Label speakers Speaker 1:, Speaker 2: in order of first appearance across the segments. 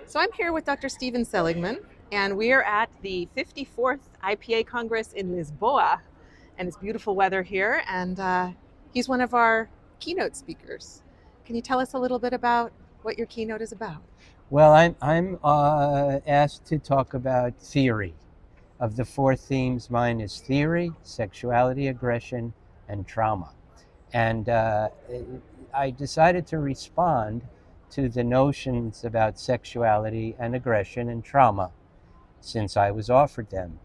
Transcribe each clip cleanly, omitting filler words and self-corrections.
Speaker 1: So I'm here with Dr. Stephen Seligman, and we are at the 54th IPA Congress in Lisboa, and it's beautiful weather here, and he's one of our keynote speakers. Can you tell us a little bit about what your keynote is about?
Speaker 2: Well, I'm asked to talk about theory. Of the four themes, mine is theory, sexuality, aggression, and trauma. And I decided to respond to the notions about sexuality and aggression and trauma since I was offered them.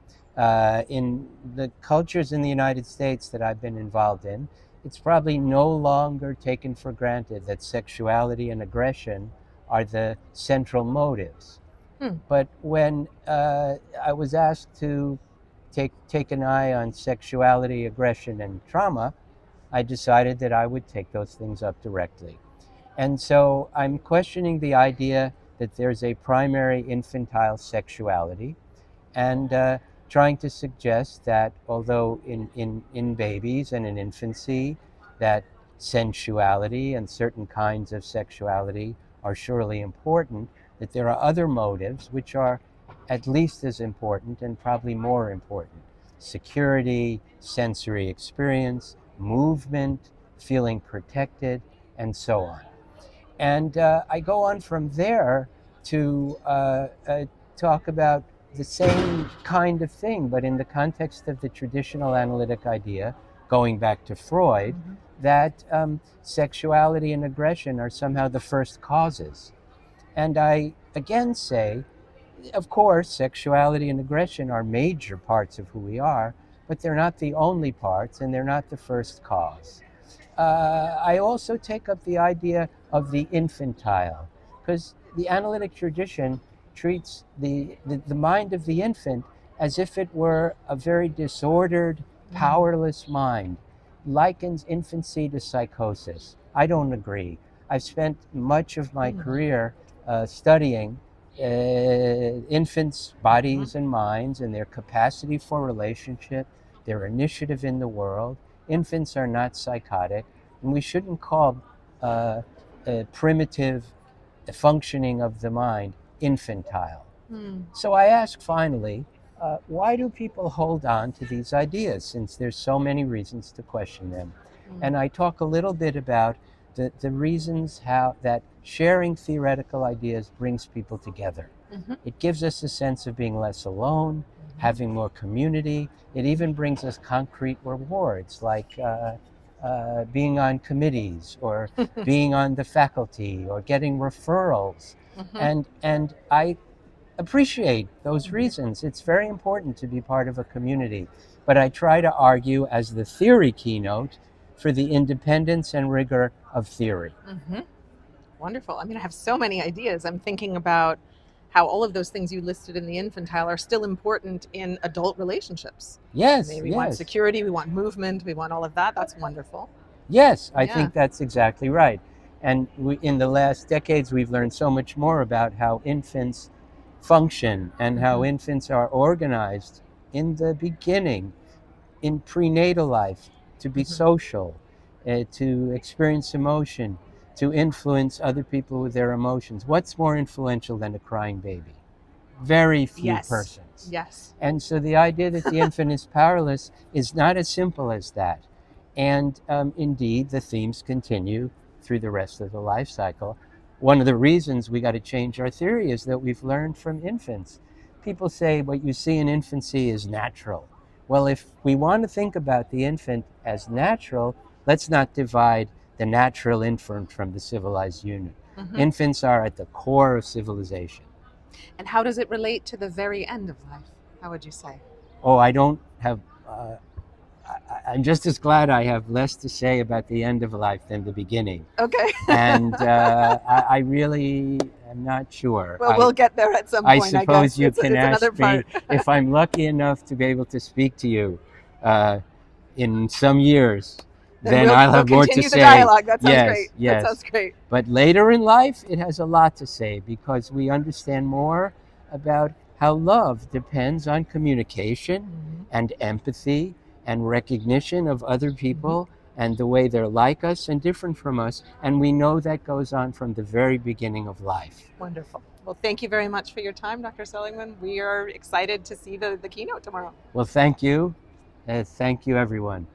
Speaker 2: In the cultures in the United States that I've been involved in, it's probably no longer taken for granted that sexuality and aggression are the central motives. But when I was asked to take an eye on sexuality, aggression, and trauma, I decided that I would take those things up directly. And so I'm questioning the idea that there's a primary infantile sexuality and trying to suggest that although in babies and in infancy, that sensuality and certain kinds of sexuality are surely important, that there are other motives which are at least as important and probably more important. Security, sensory experience, movement, feeling protected, and so on. And I go on from there to talk about the same kind of thing, but in the context of the traditional analytic idea, going back to Freud, that sexuality and aggression are somehow the first causes. And I again say, of course, sexuality and aggression are major parts of who we are, but they're not the only parts and they're not the first cause. I also take up the idea of the infantile, because the analytic tradition treats the mind of the infant as if it were a very disordered, powerless mind, likens infancy to psychosis. I don't agree. I've spent much of my career studying infants' bodies and minds and their capacity for relationship, their initiative in the world. Infants are not psychotic, and we shouldn't call a primitive functioning of the mind infantile. So I ask finally, why do people hold on to these ideas, since there's so many reasons to question them? And I talk a little bit about the reasons how that sharing theoretical ideas brings people together. It gives us a sense of being less alone, having more community. It even brings us concrete rewards, like being on committees or being on the faculty or getting referrals. And I appreciate those reasons. It's very important to be part of a community. But I try to argue as the theory keynote for the independence and rigor of theory.
Speaker 1: Wonderful. I mean, I have so many ideas. I'm thinking about how all of those things you listed in the infantile are still important in adult relationships.
Speaker 2: Yes,
Speaker 1: We want security, we want movement, we want all of that. That's wonderful.
Speaker 2: Yes, I think that's exactly right. And in the last decades, we've learned so much more about how infants function and how infants are organized in the beginning, in prenatal life, to be social, to experience emotion, to influence other people with their emotions. What's more influential than a crying baby? Very few persons.
Speaker 1: Yes.
Speaker 2: And so the idea that the infant is powerless is not as simple as that. And indeed, the themes continue through the rest of the life cycle. One of the reasons we got to change our theory is that we've learned from infants. People say what you see in infancy is natural. Well, if we want to think about the infant as natural, let's not divide the natural infant from the civilized unit. Infants are at the core of civilization.
Speaker 1: And how does it relate to the very end of life? How would you say?
Speaker 2: Oh, I don't have... I'm just as glad I have less to say about the end of life than the beginning.
Speaker 1: Okay.
Speaker 2: And I really am not sure.
Speaker 1: Well, we'll get there at some point,
Speaker 2: I suppose you can
Speaker 1: it's
Speaker 2: ask me if I'm lucky enough to be able to speak to you in some years. Then I'll have more to say.
Speaker 1: Continue the dialogue. That sounds great.
Speaker 2: Yes.
Speaker 1: That sounds great.
Speaker 2: But later in life, it has a lot to say because we understand more about how love depends on communication and empathy and recognition of other people and the way they're like us and different from us. And we know that goes on from the very beginning of life.
Speaker 1: Wonderful. Well, thank you very much for your time, Dr. Seligman. We are excited to see the keynote tomorrow.
Speaker 2: Well, thank you. Thank you, everyone.